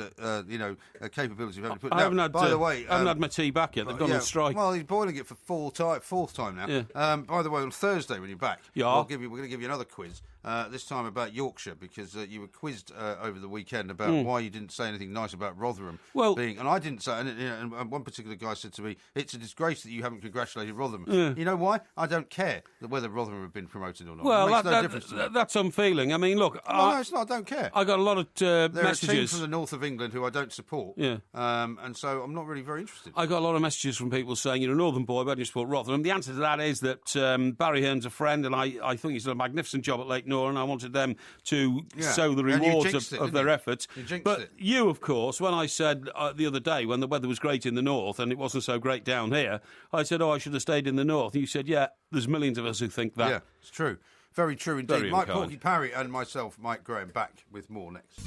capability of having to put. I haven't had my tea back yet. They've gone on strike. Well, he's boiling it for fourth time now. Yeah. By the way, on Thursday when you're back, we're going to give you another quiz. this time about Yorkshire, because you were quizzed over the weekend about why you didn't say anything nice about Rotherham being, and I didn't say, and one particular guy said to me, it's a disgrace that you haven't congratulated Rotherham. Yeah. You know why? I don't care whether Rotherham have been promoted or not. Well, it makes no difference to me. That's unfeeling. I mean, look... No, it's not. I don't care. I got a lot of messages... They're a team from the north of England who I don't support, and so I'm not really very interested. I got a lot of messages from people saying, you're a northern boy, why don't you support Rotherham? The answer to that is that Barry Hearn's a friend, and I think he's done a magnificent job at Lake Nor, and I wanted them to sow the rewards of their efforts. But you, of course, when I said the other day, when the weather was great in the north and it wasn't so great down here, I said, I should have stayed in the north. And you said, yeah, there's millions of us who think that. Yeah, it's true. Very true indeed. Very Mike Porky Parry and myself, Mike Graham, back with more next.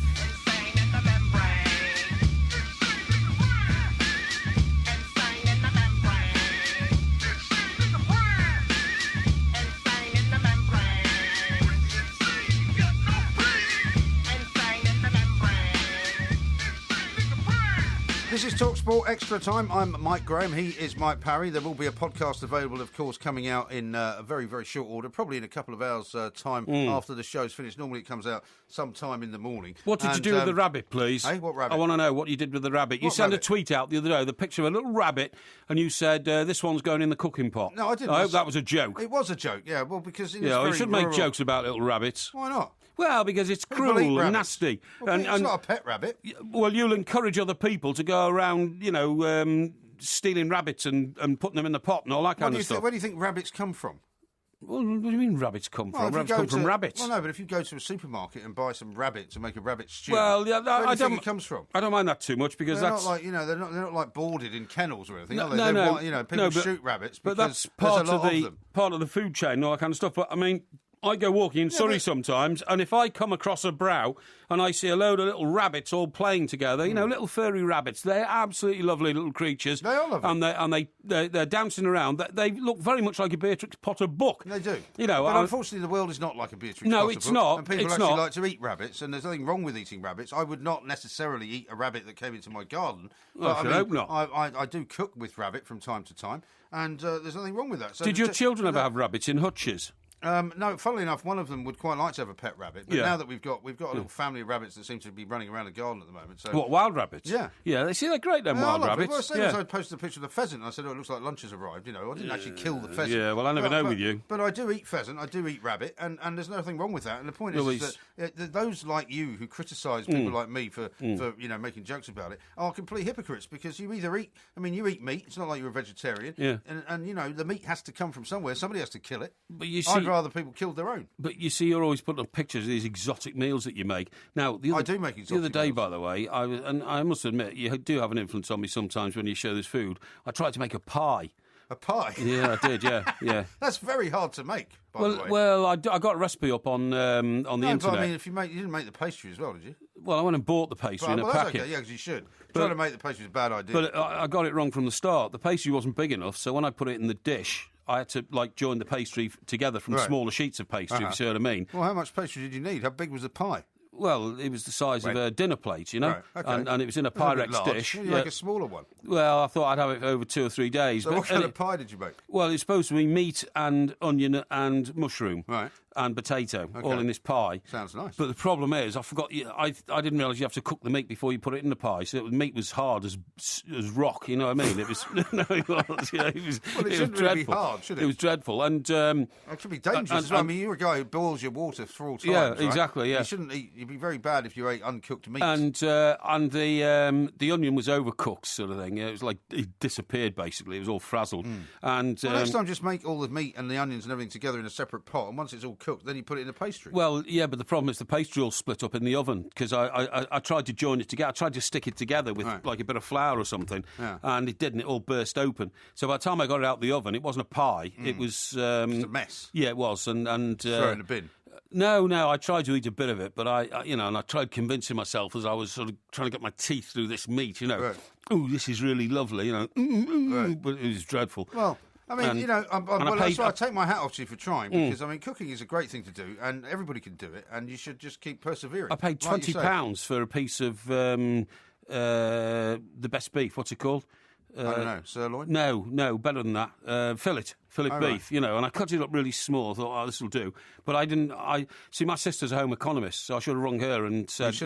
This is TalkSport Extra Time. I'm Mike Graham. He is Mike Parry. There will be a podcast available, of course, coming out in a very, very short order, probably in a couple of hours' time after the show's finished. Normally it comes out sometime in the morning. What did you do with the rabbit, please? Hey, what rabbit? I want to know what you did with the rabbit. You sent a tweet out the other day, the picture of a little rabbit, and you said, this one's going in the cooking pot. No, I didn't. I hope that was a joke. It was a joke, yeah. Well, because... you should make jokes about little rabbits. Why not? Well, because it's cruel and nasty. Well, it's not a pet rabbit. Well, you'll encourage other people to go around, stealing rabbits and putting them in the pot and all that kind of stuff. Where do you think rabbits come from? Well, what do you mean rabbits come from? Rabbits come from rabbits. Well, no, but if you go to a supermarket and buy some rabbits and make a rabbit stew, where do you think it comes from? I don't mind that too much because they're that's not like they're not like boarded in kennels or anything. No. People shoot rabbits, but that's part of the food chain and all that kind of stuff. But I mean, I go walking in Surrey sometimes, and if I come across a brow and I see a load of little rabbits all playing together, little furry rabbits, they're absolutely lovely little creatures. They are lovely. And they're dancing around. They look very much like a Beatrix Potter book. They do. But unfortunately, the world is not like a Beatrix Potter book. No, it's not. And people like to eat rabbits, and there's nothing wrong with eating rabbits. I would not necessarily eat a rabbit that came into my garden. I hope not. I do cook with rabbit from time to time, and there's nothing wrong with that. So did your children ever have rabbits in hutches? No, funnily enough, one of them would quite like to have a pet rabbit. But now that we've got a little family of rabbits that seem to be running around the garden at the moment. So. What, wild rabbits? Yeah. Yeah, they're great, them wild rabbits. Well, as soon as I posted a picture of the pheasant, I said, it looks like lunch has arrived. I didn't actually kill the pheasant. Yeah, well, I never know with you. But I do eat pheasant, I do eat rabbit, and there's nothing wrong with that. And the point is that those like you who criticise people like me for making jokes about it are complete hypocrites, because you either eat... I mean, you eat meat. It's not like you're a vegetarian. Yeah. And the meat has to come from somewhere. Somebody has to kill it. But you see, I'd rather people killed their own. But you see, you're always putting up pictures of these exotic meals that you make. Now, I do make exotic the other day, meals. By the way, I must admit, you do have an influence on me sometimes when you show this food. I tried to make a pie. A pie? Yeah, I did, yeah. That's very hard to make, by the way. Well, I got a recipe up on the internet. But I mean, you didn't make the pastry as well, did you? Well, I went and bought the pastry in a packet. Okay, yeah, because you should. Trying to make the pastry is a bad idea. But I got it wrong from the start. The pastry wasn't big enough, so when I put it in the dish, I had to join the pastry together from smaller sheets of pastry, if you see what I mean. Well, how much pastry did you need? How big was the pie? Well, it was the size of a dinner plate, Right, okay. and it was in a Pyrex dish. You make a smaller one. Well, I thought I'd have it for over 2 or 3 days. So what kind of pie did you make? Well, it's supposed to be meat and onion and mushroom. Right. And potato, all in this pie. Sounds nice. But the problem is, I forgot. I didn't realise you have to cook the meat before you put it in the pie. So the meat was hard as rock. You know what I mean? It was. No, it was. Yeah, it was. Well, it shouldn't dreadful. Really be hard, should it? It was dreadful, and it should be dangerous. I mean, you're a guy who boils your water for all time. Yeah, exactly. Yeah, you shouldn't eat. It'd be very bad if you ate uncooked meat. And the onion was overcooked, sort of thing. It was like it disappeared basically. It was all frazzled. And next time, just make all the meat and the onions and everything together in a separate pot, and once it's all cooked, then you put it in a pastry. Well, yeah, but the problem is the pastry all split up in the oven because I tried to join it together. I tried to stick it together with like a bit of flour or something, and it didn't. It all burst open. So by the time I got it out the oven, it wasn't a pie. It was just a mess. Yeah, it was, and throw it in the bin. No, I tried to eat a bit of it, but I tried convincing myself as I was sort of trying to get my teeth through this meat. Right. Oh, this is really lovely. Right. But it was dreadful. Well. I mean, that's why I take my hat off to you for trying, because, I mean, cooking is a great thing to do, and everybody can do it, and you should just keep persevering. I paid £20 for a piece of the best beef. What's it called? I don't know, sirloin? No, better than that. Fillet beef, right. You know, and I cut it up really small. I thought, this will do. But I see, my sister's a home economist, so I should have rung her and said,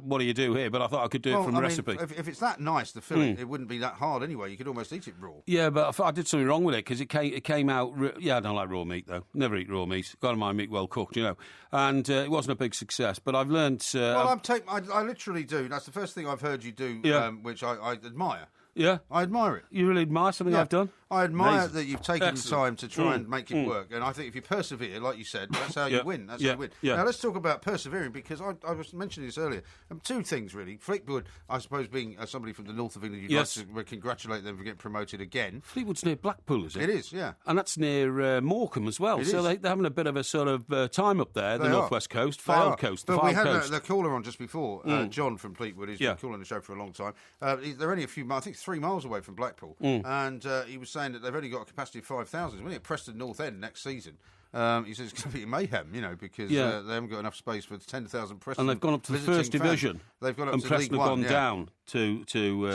what do you do here? But I thought I could do it from a recipe. If it's that nice, the fillet, it wouldn't be that hard anyway. You could almost eat it raw. Yeah, but I thought I did something wrong with it because it came out... I don't like raw meat, though. Never eat raw meat. Got to mind meat well cooked, you know. And it wasn't a big success, but I've learned... I literally do. That's the first thing I've heard you do, which I admire. Yeah? I admire it. You really admire something I've done? I admire that you've taken the time to try and make it work. And I think if you persevere, like you said, that's how you win. That's how you win. Now, let's talk about persevering, because I was mentioning this earlier. Two things, really. Fleetwood, I suppose, being somebody from the north of England, you'd like to congratulate them for getting promoted again. Fleetwood's near Blackpool, is it? It is, yeah. And that's near Morecambe as well. So they're having a bit of a sort of time up there, the northwest coast, Fylde coast. But we had the caller on just before, John from Fleetwood, who's been calling the show for a long time. They're only 3 miles away from Blackpool. And he was saying that they've only got a capacity of 5,000. It's only at Preston North End next season. He says it's going to be mayhem, you know, because they haven't got enough space for 10,000 Preston. And they've gone up to the first division. They've gone up and to Preston League have gone One, down to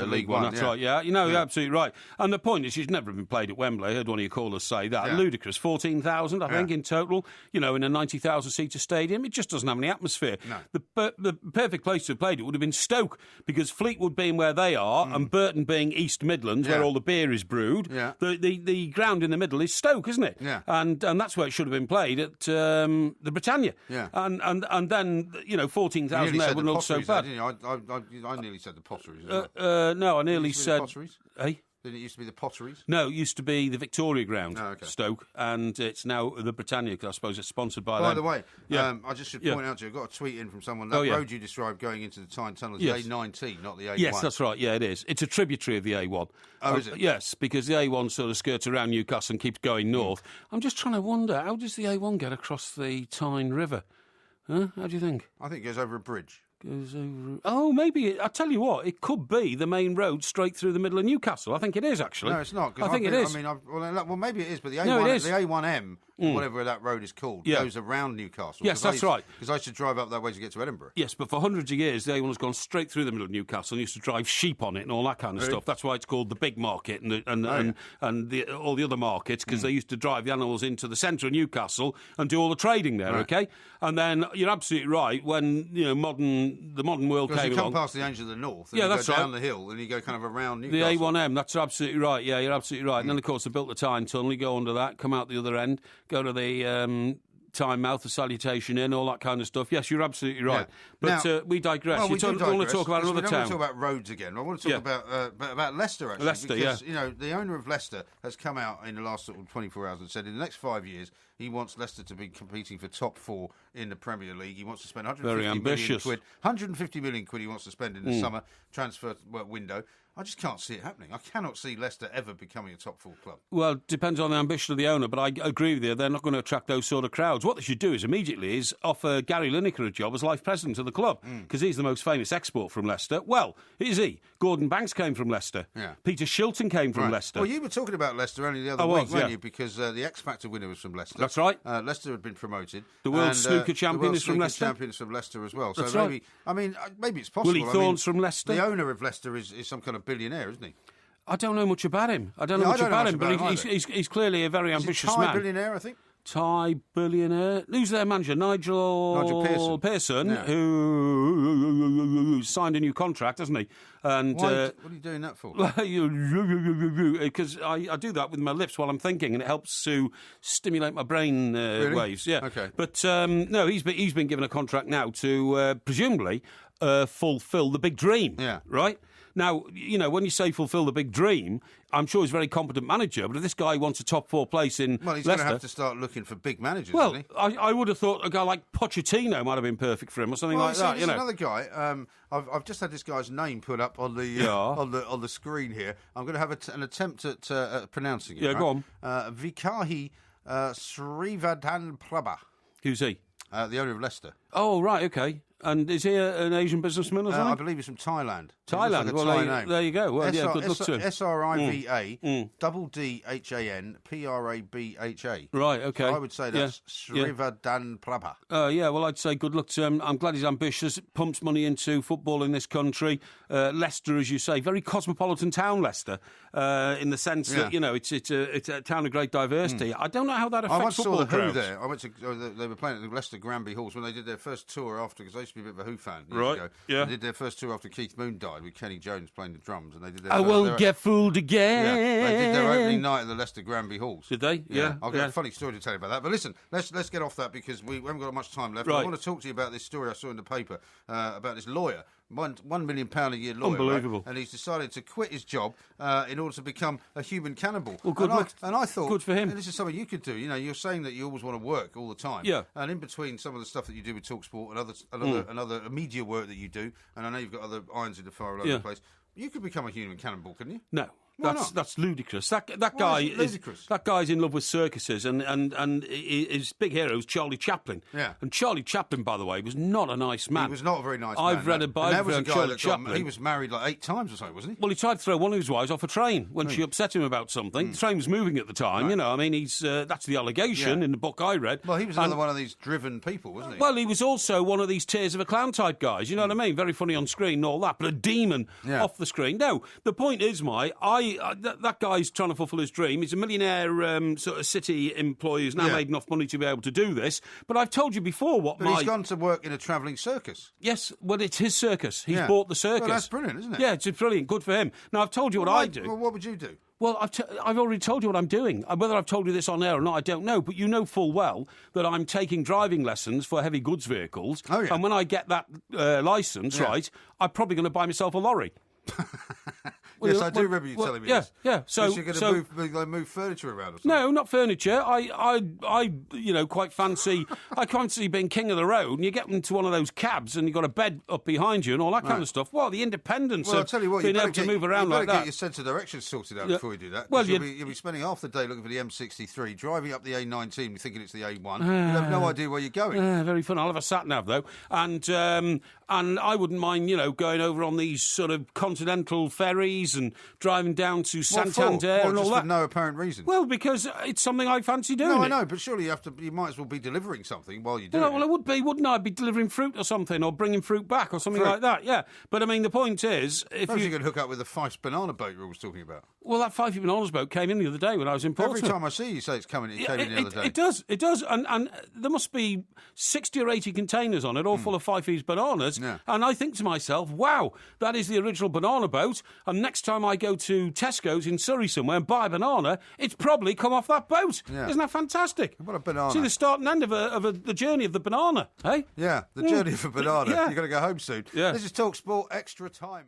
League One. That's right, yeah. You know, you're absolutely right. And the point is, she's never been played at Wembley. I heard one of your callers say that. Yeah. Ludicrous. 14,000, I think, in total, you know, in a 90,000-seater stadium. It just doesn't have any atmosphere. No. The perfect place to have played it would have been Stoke, because Fleetwood being where they are and Burton being East Midlands, where all the beer is brewed, the ground in the middle is Stoke, isn't it? Yeah. And that's where it should have been played, at the Britannia. Yeah. And then, you know, 14,000 there wouldn't look so bad. I nearly said the Potteries. No, I nearly said... Potteries? Eh? Didn't it used to be the Potteries? No, it used to be the Victoria Ground, Stoke, and it's now the Britannia, because I suppose it's sponsored by them. By the way, I just should point out to you, I got a tweet in from someone, that road you described going into the Tyne Tunnel is the A19, not the A1. Yes, that's right, yeah, it is. It's a tributary of the A1. Oh, is it? Yes, because the A1 sort of skirts around Newcastle and keeps going north. I'm just trying to wonder, how does the A1 get across the Tyne River? Huh? How do you think? I think it goes over a bridge. Oh, maybe. I tell you what, it could be the main road straight through the middle of Newcastle. I think it is, actually. No, it's not. I think it is. I mean, well, maybe it is, but the A1M, whatever that road is called, goes around Newcastle. Yes, that's right. Because I used to drive up that way to get to Edinburgh. Yes, but for hundreds of years, the A1 has gone straight through the middle of Newcastle and used to drive sheep on it and all that kind of stuff. That's why it's called the Big Market and all the other markets, because they used to drive the animals into the centre of Newcastle and do all the trading there, okay? And then you're absolutely right, when the modern world came along... Because you come past the Angel of the North, and you go down the hill, and you go kind of around Newcastle. The A1M, that's absolutely right, yeah, you're absolutely right. And then, of course, they built the Tyne Tunnel, you go under that, come out the other end, go to the... Tynemouth, the Salutation Inn, all that kind of stuff. Yes, you're absolutely right. Yeah. But now, we digress. Well, you want to talk about another town. I want to talk about roads again. I want to talk about Leicester, actually. Leicester, because, the owner of Leicester has come out in the last sort of 24 hours and said in the next 5 years he wants Leicester to be competing for top 4 in the Premier League. He wants to spend 150 million quid he wants to spend in the summer transfer window. I just can't see it happening. I cannot see Leicester ever becoming a top 4 club. Well, it depends on the ambition of the owner, but I agree with you. They're not going to attract those sort of crowds. What they should do immediately offer Gary Lineker a job as life president of the club, because he's the most famous export from Leicester. Well, is he? Gordon Banks came from Leicester. Yeah. Peter Shilton came from Leicester. Well, you were talking about Leicester only the other week, weren't you? Because the X Factor winner was from Leicester. That's right. Leicester had been promoted. The world snooker champion is from Leicester. The champion is from Leicester as well. That's so maybe, maybe it's possible. Willie Thorne's from Leicester. The owner of Leicester is some kind of billionaire, isn't he? I don't know much about him. I don't know much about him, but he's clearly a very ambitious man. Thai billionaire, I think. Thai billionaire. Who's their manager? Nigel Pearson, who signed a new contract, hasn't he? And what are you doing that for? Because I do that with my lips while I'm thinking, and it helps to stimulate my brain waves. Yeah. Okay. But no, he's been given a contract now to presumably fulfil the big dream. Yeah. Right. Now, when you say fulfil the big dream, I'm sure he's a very competent manager, but if this guy wants a top 4 place in Leicester... Well, he's going to have to start looking for big managers, well, isn't he? I would have thought a guy like Pochettino might have been perfect for him, or something like that. There's another guy. I've just had this guy's name put up on the on the screen here. I'm going to have an attempt at pronouncing it. Yeah, go on. Vikahi Srivadhan Prabha. Who's he? The owner of Leicester. Oh, right, okay. And is he an Asian businessman or something? I believe he's from Thailand. Thailand. Like well, there you go. Well, good luck to him. SRIVA, double DHAN, PRABHA. Right, okay. So I would say that's Srivardhan Prabha. Yeah, well, I'd say good luck to him. I'm glad he's ambitious, pumps money into football in this country. Leicester, as you say, very cosmopolitan town, Leicester, in the sense that, it's a town of great diversity. I don't know how that affects football. I once saw the Who there. I went to. They were playing at the Leicester Granby Halls when they did their first tour after, because I used to be a bit of a Who fan years ago. Yeah. They did their first tour after Keith Moon died with Kenny Jones playing the drums, and they did. I won't get fooled again. Yeah, they did their opening night at the Leicester Granby Halls. Did they? Yeah. I've got a funny story to tell you about that. But listen, let's get off that because we haven't got much time left. Right. I want to talk to you about this story I saw in the paper about this lawyer. £1 million a year lawyer. Unbelievable. Right? And he's decided to quit his job in order to become a human cannibal. Well, good luck. And I thought, good for him. And this is something you could do. You know, you're saying that you always want to work all the time. Yeah. And in between some of the stuff that you do with TalkSport and other media work that you do, and I know you've got other irons in the fire all over the place, you could become a human cannibal, couldn't you? No. That's ludicrous. That guy is ludicrous? That guy's in love with circuses, and his big hero is Charlie Chaplin. Yeah. And Charlie Chaplin, by the way, was not a nice man. He was not a very nice man. I've read a biography on Charlie Chaplin. He was married like 8 times or something, wasn't he? Well, he tried to throw one of his wives off a train when she upset him about something. The train was moving at the time. Right. You know, I mean, he's that's the allegation in the book I read. Well, he was another one of these driven people, wasn't he? Well, he was also one of these Tears of a Clown type guys. You know what I mean? Very funny on screen and all that, but a demon off the screen. No, the point is, that guy's trying to fulfil his dream. He's a millionaire sort of city employee who's now made enough money to be able to do this. But I've told you before he's gone to work in a travelling circus. Yes, well, it's his circus. He's bought the circus. Well, that's brilliant, isn't it? Yeah, it's brilliant. Good for him. Now, I've told you what I do. Well, what would you do? Well, I've already told you what I'm doing. Whether I've told you this on air or not, I don't know. But you know full well that I'm taking driving lessons for heavy goods vehicles. Oh, yeah. And when I get that licence, right, I'm probably going to buy myself a lorry. Yes, I do remember you telling me this. Yeah. So you're going to move furniture around or something? No, not furniture. I quite fancy. I fancy being king of the road, and you get into one of those cabs, and you've got a bed up behind you, and all that kind of stuff. Well, the independence of being able to move around like that. You better get your sense of direction sorted out before you do that. Well, you'll be spending half the day looking for the M63, driving up the A19, thinking it's the A1. You have no idea where you're going. Very fun. I'll have a sat-nav, though. And I wouldn't mind, going over on these sort of continental ferries and driving down to Santander and all that. For no apparent reason? Well, because it's something I fancy doing. No, I know, but surely you might as well be delivering something while you do it. Well, I would be, wouldn't I? I'd be delivering fruit or something, or bringing fruit back or something like that, yeah. But, I mean, the point is... If you could hook up with the Fife's banana boat you were always talking about. Well, that Fife Bananas boat came in the other day when I was in Portsmouth. Every time I see you say it's coming, it came in the other day. It does. And there must be 60 or 80 containers on it, all full of Fife's bananas. Yeah. And I think to myself, wow, that is the original banana boat. And next time I go to Tesco's in Surrey somewhere and buy a banana, it's probably come off that boat. Yeah. Isn't that fantastic? What a banana. See the start and end of the journey of the banana, eh? Yeah, the journey of a banana. Yeah. You've got to go home soon. Yeah. This is TalkSport Extra Time.